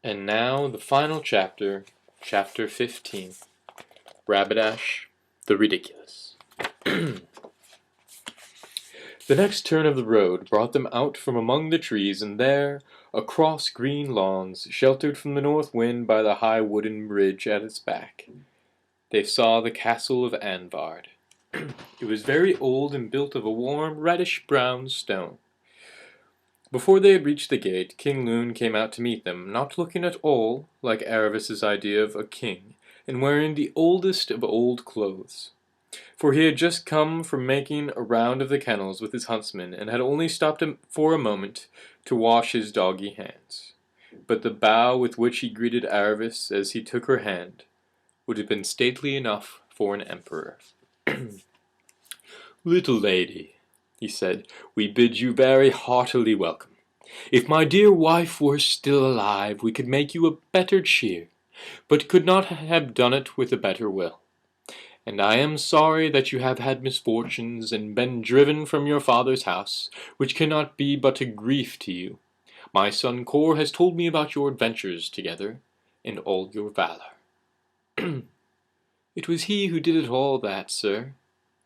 And now the final chapter, chapter 15, Rabadash the Ridiculous. The next turn of the road brought them out from among the trees, and there, across green lawns, sheltered from the north wind by the high wooden bridge at its back, they saw the castle of Anvard. It was very old and built of a warm, reddish-brown stone. Before they had reached the gate, King Loon came out to meet them, not looking at all like Aravis's idea of a king, and wearing the oldest of old clothes. For he had just come from making a round of the kennels with his huntsmen, and had only stopped for a moment to wash his doggy hands. But the bow with which he greeted Aravis as he took her hand would have been stately enough for an emperor. "Little lady," he said, "we bid you very heartily welcome. If my dear wife were still alive, we could make you a better cheer, but could not have done it with a better will. And I am sorry that you have had misfortunes, and been driven from your father's house, which cannot be but a grief to you. My son Kor has told me about your adventures together, and all your valor." "It was he who did it all that, sir,"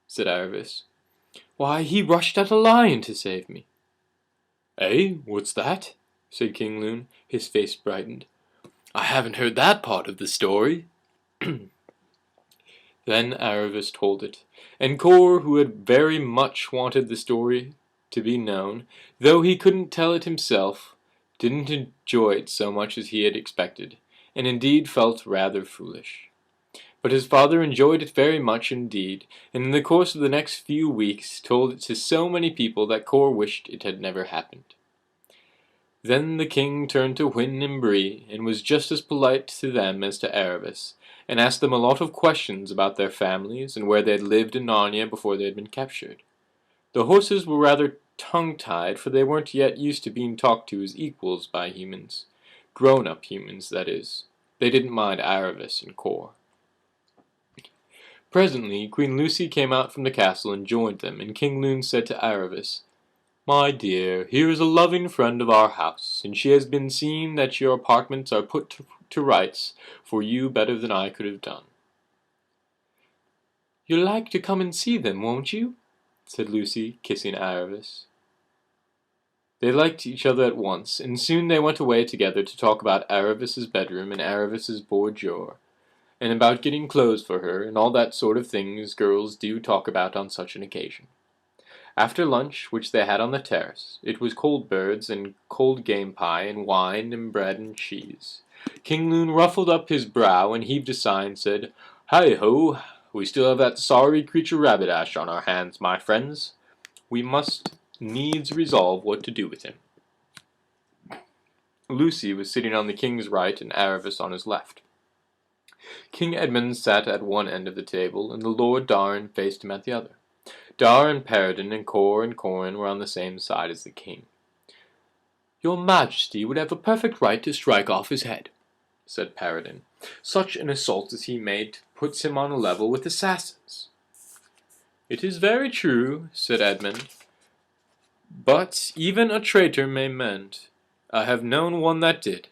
said Aravis. "Why, he rushed at a lion to save me." "Eh? What's that?" said King Loon. His face brightened. "I haven't heard that part of the story." Then Aravis told it, and Kor, who had very much wanted the story to be known, though he couldn't tell it himself, didn't enjoy it so much as he had expected, and indeed felt rather foolish. But his father enjoyed it very much indeed, and in the course of the next few weeks told it to so many people that Kor wished it had never happened. Then the king turned to Hwin and Bree, and was just as polite to them as to Aravis, and asked them a lot of questions about their families, and where they had lived in Narnia before they had been captured. The horses were rather tongue-tied, for they weren't yet used to being talked to as equals by humans. Grown-up humans, that is. They didn't mind Aravis and Kor. Presently Queen Lucy came out from the castle and joined them, and King Loon said to Aravis, "My dear, here is a loving friend of our house, and she has been seeing that your apartments are put to rights for you better than I could have done." "You'll like to come and see them, won't you?" said Lucy, kissing Aravis. They liked each other at once, and soon they went away together to talk about Aravis's bedroom and Aravis's boudoir, and about getting clothes for her, and all that sort of things girls do talk about on such an occasion. After lunch, which they had on the terrace, it was cold birds and cold game pie and wine and bread and cheese. King Loon ruffled up his brow and heaved a sigh and said, "Hi-ho, we still have that sorry creature Rabadash on our hands, my friends. We must needs resolve what to do with him." Lucy was sitting on the king's right and Aravis on his left. King Edmund sat at one end of the table, and the Lord Darren faced him at the other. Dar and Paradin and Kor and Corin were on the same side as the king. "Your Majesty would have a perfect right to strike off his head," said Paradin. "Such an assault as he made puts him on a level with assassins." "It is very true," said Edmund, "but even a traitor may mend. I have known one that did."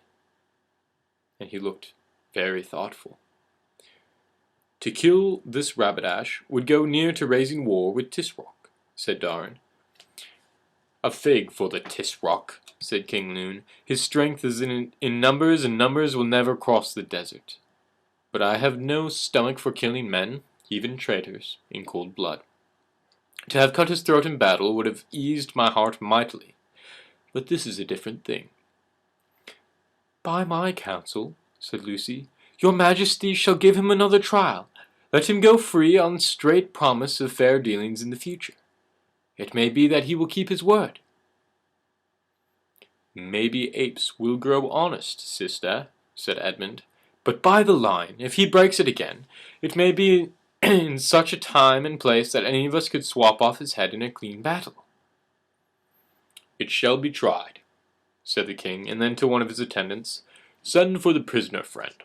And he looked very thoughtful. "To kill this Rabadash would go near to raising war with Tisroc," said Darren. "A fig for the Tisroc," said King Loon. "His strength is in numbers, and numbers will never cross the desert. But I have no stomach for killing men, even traitors, in cold blood. To have cut his throat in battle would have eased my heart mightily, but this is a different thing." "By my counsel," said Lucy, "your Majesty shall give him another trial. Let him go free on straight promise of fair dealings in the future. It may be that he will keep his word." "Maybe apes will grow honest, sister," said Edmund. "But by the line, if he breaks it again, it may be in such a time and place that any of us could swap off his head in a clean battle." "It shall be tried," said the king, and then to one of his attendants, "Send for the prisoner, friend."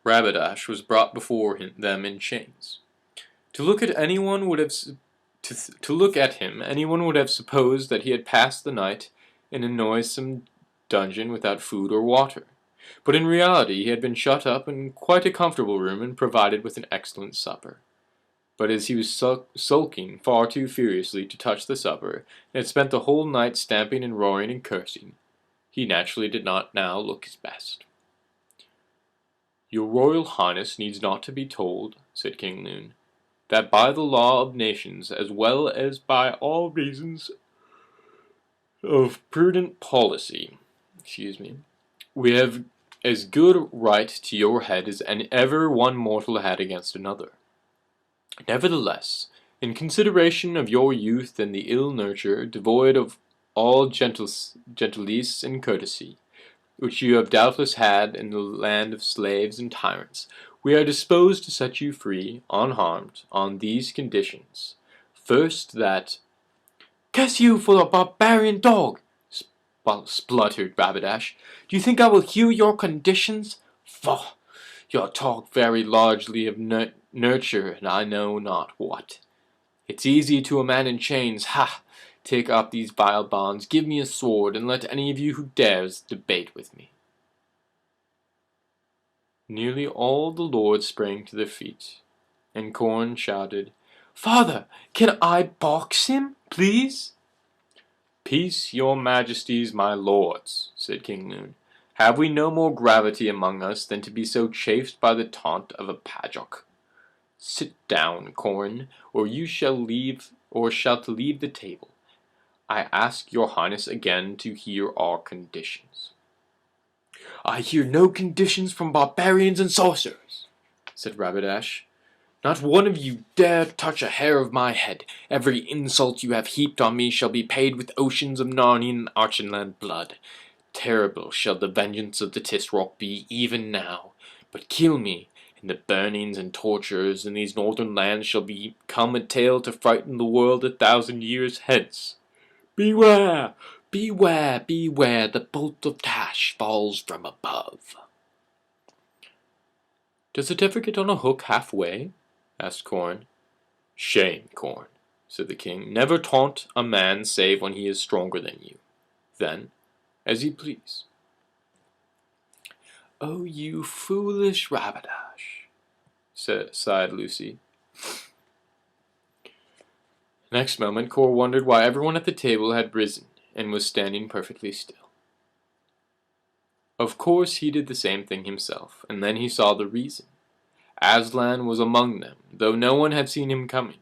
Rabadash was brought before them in chains. To look at anyone would have to look at him, anyone would have supposed that he had passed the night in a noisome dungeon without food or water, but in reality he had been shut up in quite a comfortable room and provided with an excellent supper. But as he was sulking far too furiously to touch the supper, and had spent the whole night stamping and roaring and cursing, he naturally did not now look his best. "Your Royal Highness needs not to be told," said King Loon, "that by the law of nations, as well as by all reasons of prudent policy, we have as good right to your head as ever one mortal had against another. Nevertheless, in consideration of your youth and the ill nurture, devoid of all gentillesse and courtesy, which you have doubtless had in the land of slaves and tyrants, we are disposed to set you free, unharmed, on these conditions. First, that—" "Curse you for a barbarian dog!" spluttered Rabadash. "Do you think I will hear your conditions? Faugh! You talk very largely of nurture, and I know not what. It's easy to a man in chains. Ha! Take up these vile bonds, give me a sword, and let any of you who dares debate with me." Nearly all the lords sprang to their feet, and Corn shouted, "Father, can I box him, please?" "Peace, your majesties, my lords," said King Loon. "Have we no more gravity among us than to be so chafed by the taunt of a Pajock? Sit down, Corn, or you shall leave the table. I ask your highness again to hear our conditions." "I hear no conditions from barbarians and sorcerers," said Rabadash. "Not one of you dare touch a hair of my head. Every insult you have heaped on me shall be paid with oceans of Narnian and Archenland blood. Terrible shall the vengeance of the Tisroc be even now. But kill me, and the burnings and tortures in these northern lands shall become a tale to frighten the world 1,000 years hence. Beware! Beware! Beware! The bolt of Tash falls from above." "Does it ever get on a hook halfway?" asked Corn. "Shame, Corn," said the king. "Never taunt a man save when he is stronger than you. Then, as you please." "Oh, you foolish Rabadash," sighed Lucy. Next moment, Cor wondered why everyone at the table had risen and was standing perfectly still. Of course he did the same thing himself, and then he saw the reason. Aslan was among them, though no one had seen him coming.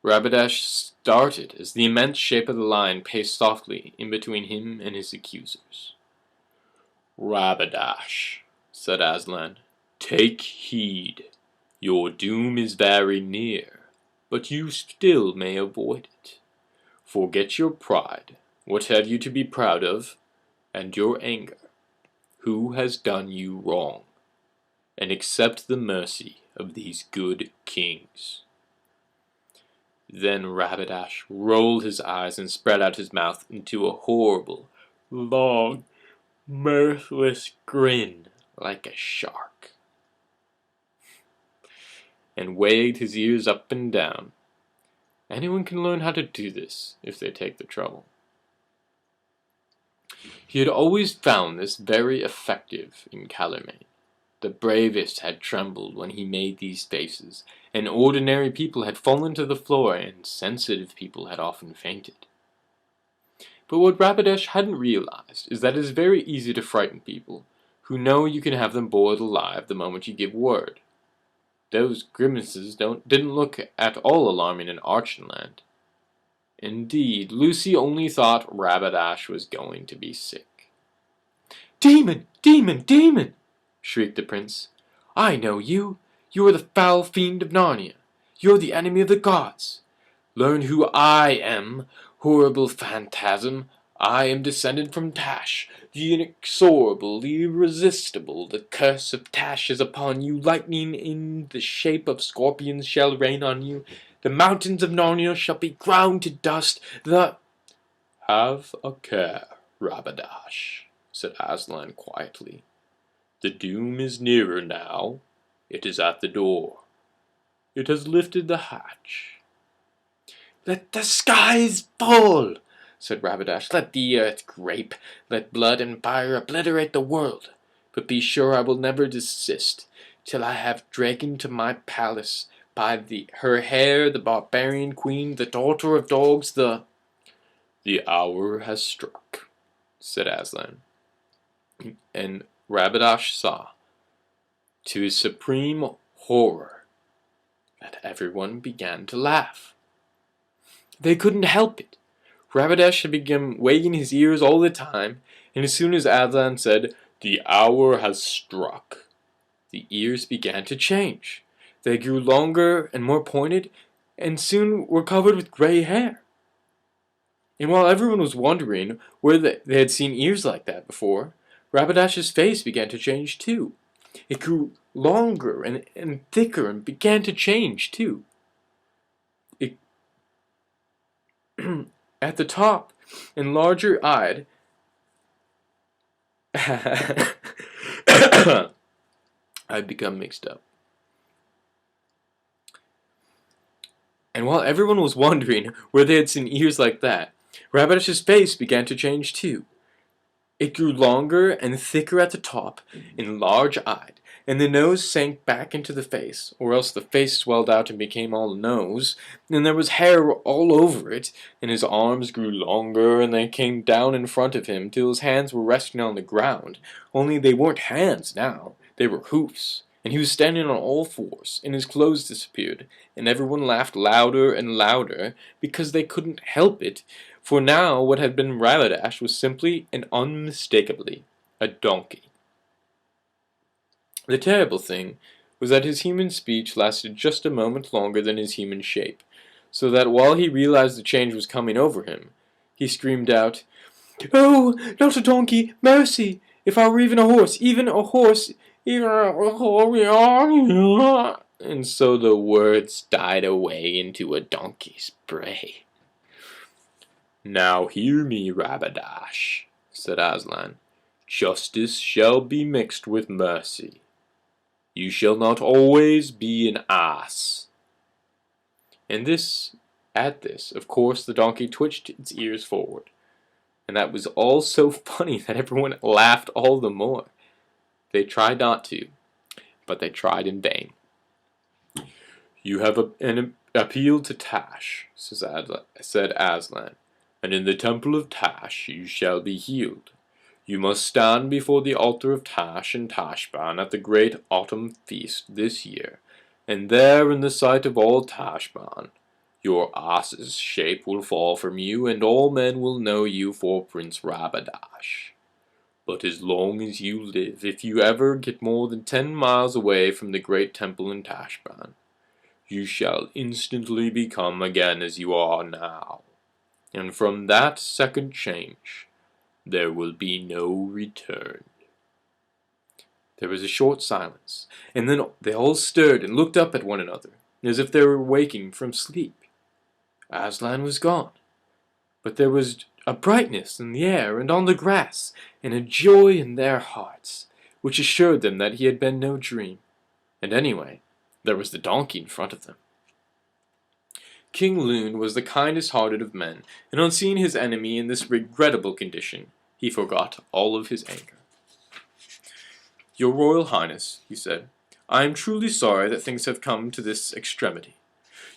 Rabadash started as the immense shape of the lion paced softly in between him and his accusers. "Rabadash," said Aslan, "take heed. Your doom is very near, but you still may avoid it. Forget your pride. What have you to be proud of? And your anger. Who has done you wrong? And accept the mercy of these good kings." Then Rabadash rolled his eyes and spread out his mouth into a horrible, long, mirthless grin like a shark, and wagged his ears up and down. Anyone can learn how to do this if they take the trouble. He had always found this very effective in Calormen. The bravest had trembled when he made these faces, and ordinary people had fallen to the floor, and sensitive people had often fainted. But what Rabadash hadn't realized is that it is very easy to frighten people, who know you can have them boiled alive the moment you give word. Those grimaces didn't look at all alarming in Archenland. Indeed, Lucy only thought Rabadash was going to be sick. "Demon! Demon! Demon!" shrieked the prince. "I know you! You are the foul fiend of Narnia! You're the enemy of the gods! Learn who I am, horrible phantasm! I am descended from Tash, the inexorable, the irresistible. The curse of Tash is upon you. Lightning in the shape of scorpions shall rain on you. The mountains of Narnia shall be ground to dust. "Have a care, Rabadash," said Aslan quietly. "The doom is nearer now. It is at the door. It has lifted the hatch." "Let the skies fall!" said Rabadash. "Let the earth grape, let blood and fire obliterate the world. But be sure I will never desist, till I have dragged to my palace, by her hair, the barbarian queen, the daughter of dogs, the—" "The hour has struck," said Aslan. And Rabadash saw, to his supreme horror, that everyone began to laugh. They couldn't help it. Rabadash had begun wagging his ears all the time, and as soon as Aslan said, "The hour has struck," the ears began to change. They grew longer and more pointed, and soon were covered with gray hair. And while everyone was wondering where they had seen ears like that before, Rabadash's face began to change too. It grew longer and thicker and began to change too. It at the top, and larger-eyed. I've become mixed up. And while everyone was wondering where they had seen ears like that, Rabadash's face began to change too. It grew longer and thicker at the top, and large-eyed, and the nose sank back into the face, or else the face swelled out and became all nose, and there was hair all over it, and his arms grew longer, and they came down in front of him till his hands were resting on the ground, only they weren't hands now, they were hoofs, and he was standing on all fours, and his clothes disappeared, and everyone laughed louder and louder, because they couldn't help it, for now what had been Rabadash was simply and unmistakably a donkey. The terrible thing was that his human speech lasted just a moment longer than his human shape, so that while he realized the change was coming over him, he screamed out, "Oh, not a donkey! Mercy! If I were even a horse, even a horse, even a horse!" And so the words died away into a donkey's bray. "Now hear me, Rabadash," said Aslan. "Justice shall be mixed with mercy. You shall not always be an ass." And at this, of course, the donkey twitched its ears forward. And that was all so funny that everyone laughed all the more. They tried not to, but they tried in vain. "You have an appeal to Tash," said Aslan, "and in the temple of Tash you shall be healed. You must stand before the altar of Tash and Tashban at the great autumn feast this year, and there in the sight of all Tashban, your ass's shape will fall from you, and all men will know you for Prince Rabadash. But as long as you live, if you ever get more than 10 miles away from the great temple in Tashban, you shall instantly become again as you are now, and from that second change, there will be no return." There was a short silence, and then they all stirred and looked up at one another, as if they were waking from sleep. Aslan was gone, but there was a brightness in the air and on the grass, and a joy in their hearts, which assured them that he had been no dream. And anyway, there was the donkey in front of them. King Lune was the kindest-hearted of men, and on seeing his enemy in this regrettable condition, he forgot all of his anger. "Your Royal Highness," he said, "I am truly sorry that things have come to this extremity.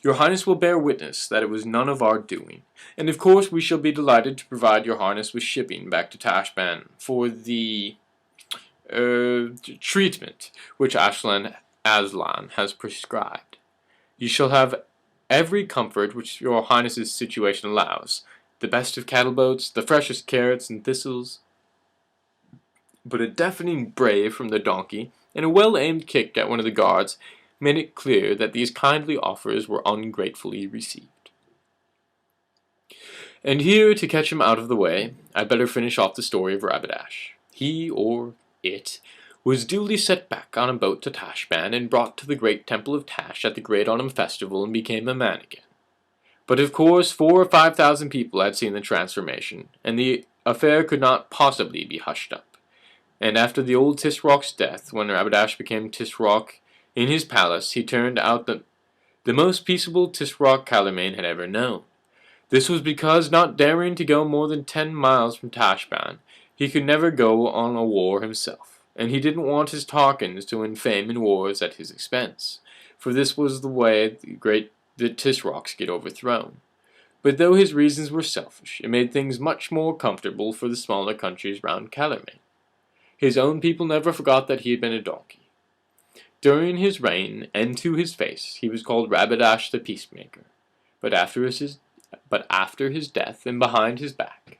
Your Highness will bear witness that it was none of our doing, and of course we shall be delighted to provide your Highness with shipping back to Tashban for the treatment which Aslan has prescribed. You shall have every comfort which your Highness's situation allows, the best of cattle boats, the freshest carrots and thistles." But a deafening bray from the donkey, and a well-aimed kick at one of the guards, made it clear that these kindly offers were ungratefully received. And here, to catch him out of the way, I'd better finish off the story of Rabadash. He, or it, was duly set back on a boat to Tashban and brought to the great temple of Tash at the great autumn festival and became a man again. But of course 4,000 or 5,000 people had seen the transformation, and the affair could not possibly be hushed up. And after the old Tisroc's death, when Rabadash became Tisroc in his palace, he turned out the most peaceable Tisroc Calormain had ever known. This was because, not daring to go more than 10 miles from Tashbaan, he could never go on a war himself, and he didn't want his Tarkans to win fame in wars at his expense, for this was the way the Tisrocs get overthrown. But though his reasons were selfish, it made things much more comfortable for the smaller countries round Calormen. His own people never forgot that he had been a donkey. During his reign, and to his face, he was called Rabadash the Peacemaker, but after his death, and behind his back,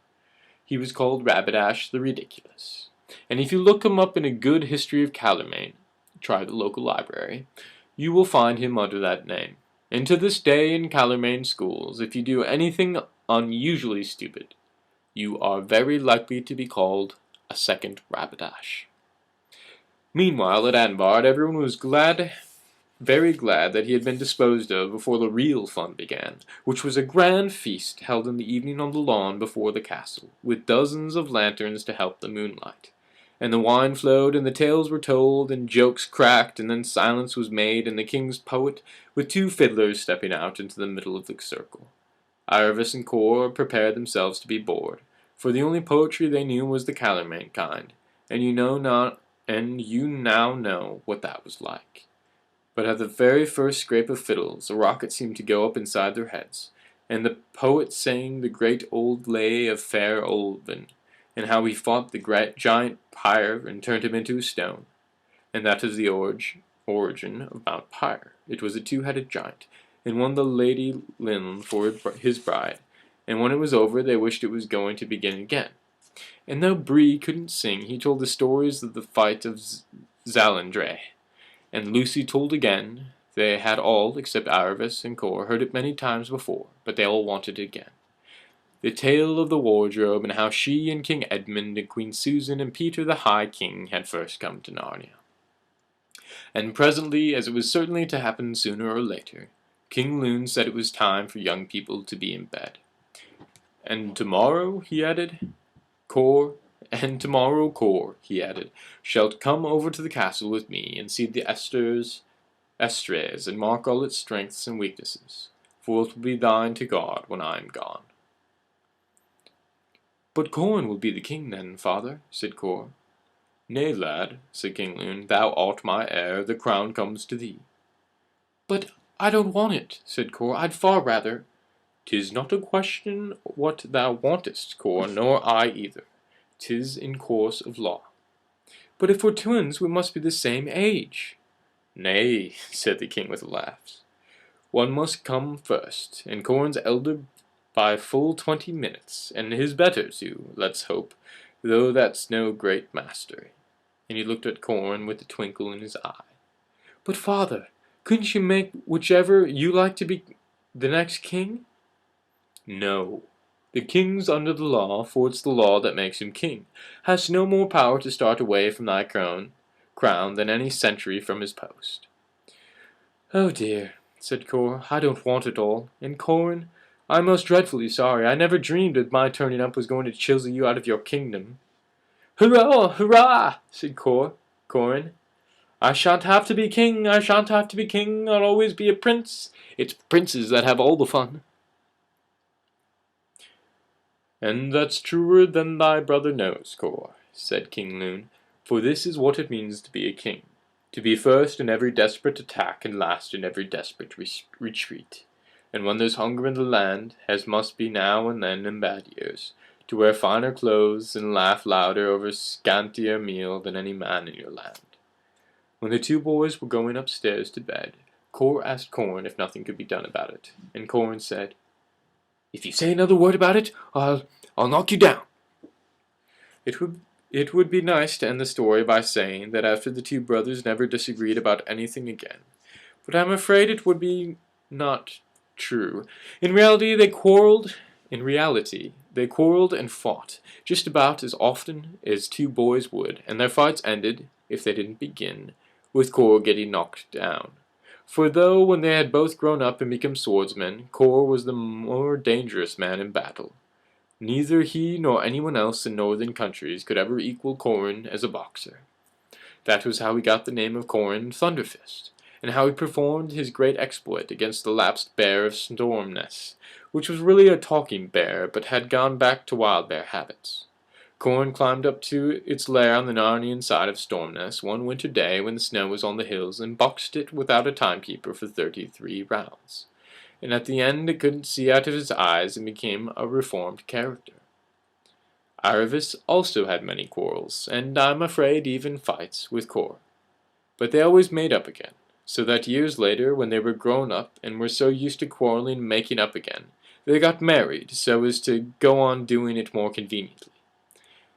he was called Rabadash the Ridiculous. And if you look him up in a good history of Calormen, try the local library, you will find him under that name. And to this day in Calormen schools, if you do anything unusually stupid, you are very likely to be called a second Rabadash. Meanwhile, at Anvard, everyone was very glad that he had been disposed of before the real fun began, which was a grand feast held in the evening on the lawn before the castle, with dozens of lanterns to help the moonlight. And the wine flowed, and the tales were told, and jokes cracked, and then silence was made, and the king's poet, with 2 fiddlers stepping out into the middle of the circle. Iarvis and Cor prepared themselves to be bored, for the only poetry they knew was the Calormen kind, and you now know what that was like. But at the very first scrape of fiddles, a rocket seemed to go up inside their heads, and the poet sang the great old lay of fair Olven, and how he fought the giant Pyre and turned him into a stone. And that is the origin of Mount Pyre. It was a 2-headed giant, and won the Lady Lyn for his bride, and when it was over they wished it was going to begin again. And though Bree couldn't sing, he told the stories of the fight of Zalandre. And Lucy told again. They had all, except Iarvis and Cor, heard it many times before, but they all wanted it again. The tale of the wardrobe, and how she and King Edmund and Queen Susan and Peter the High King had first come to Narnia. And presently, as it was certainly to happen sooner or later, King Lune said it was time for young people to be in bed. And tomorrow, he added, Cor, shalt come over to the castle with me, and see the Estres, and mark all its strengths and weaknesses, for it will be thine to guard when I am gone. But Corin will be the king then, father, said Cor. Nay, lad, said King Lune, thou art my heir, the crown comes to thee. But I don't want it, said Cor, I'd far rather. 'Tis not a question what thou wantest, Cor, nor I either. 'Tis in course of law. But if we're twins, we must be the same age. Nay, said the king with a laugh. One must come first, and Corin's elder by full 20 minutes, and his better too, let's hope, though that's no great mastery. And he looked at Corin with a twinkle in his eye. But father, couldn't you make whichever you like to be the next king? No. The king's under the law, for it's the law that makes him king, has no more power to start away from thy crown than any sentry from his post. Oh dear, said Cor, I don't want it all, and Corin, I'm most dreadfully sorry. I never dreamed that my turning up was going to chisel you out of your kingdom. Hurrah, hurrah, said Corin. I shan't have to be king, I'll always be a prince. It's princes that have all the fun. And that's truer than thy brother knows, Cor, said King Lune, for this is what it means to be a king, to be first in every desperate attack and last in every desperate retreat. And when there's hunger in the land, as must be now and then in bad years, to wear finer clothes and laugh louder over scantier meal than any man in your land. When the 2 boys were going upstairs to bed, Cor asked Corin if nothing could be done about it, and Corin said, If you say another word about it, I'll knock you down. It would be nice to end the story by saying that after the 2 brothers never disagreed about anything again, but I'm afraid it would be not true. In reality, they quarreled and fought just about as often as 2 boys would, and their fights ended, if they didn't begin, with Cor getting knocked down. For though when they had both grown up and become swordsmen, Cor was the more dangerous man in battle, neither he nor anyone else in northern countries could ever equal Corin as a boxer. That was how he got the name of Corin Thunderfist, and how he performed his great exploit against the lapsed Bear of Stormness, which was really a talking bear, but had gone back to wild bear habits. Corn climbed up to its lair on the Narnian side of Stormness one winter day when the snow was on the hills, and boxed it without a timekeeper for 33 rounds. And at the end it couldn't see out of his eyes and became a reformed character. Aravis also had many quarrels, and I'm afraid even fights, with Cor. But they always made up again, so that years later, when they were grown up and were so used to quarreling and making up again, they got married so as to go on doing it more conveniently.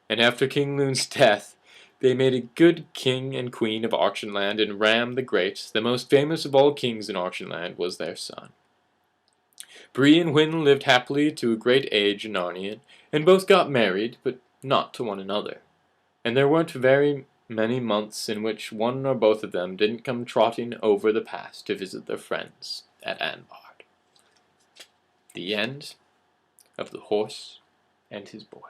And after King Lune's death, they made a good king and queen of Auctionland, and Ram the Great, the most famous of all kings in Auctionland, was their son. Bree and Hwin lived happily to a great age in Narnia, and both got married, but not to one another. And there weren't very many months in which one or both of them didn't come trotting over the pass to visit their friends at Anbard. The end of The Horse and His Boy.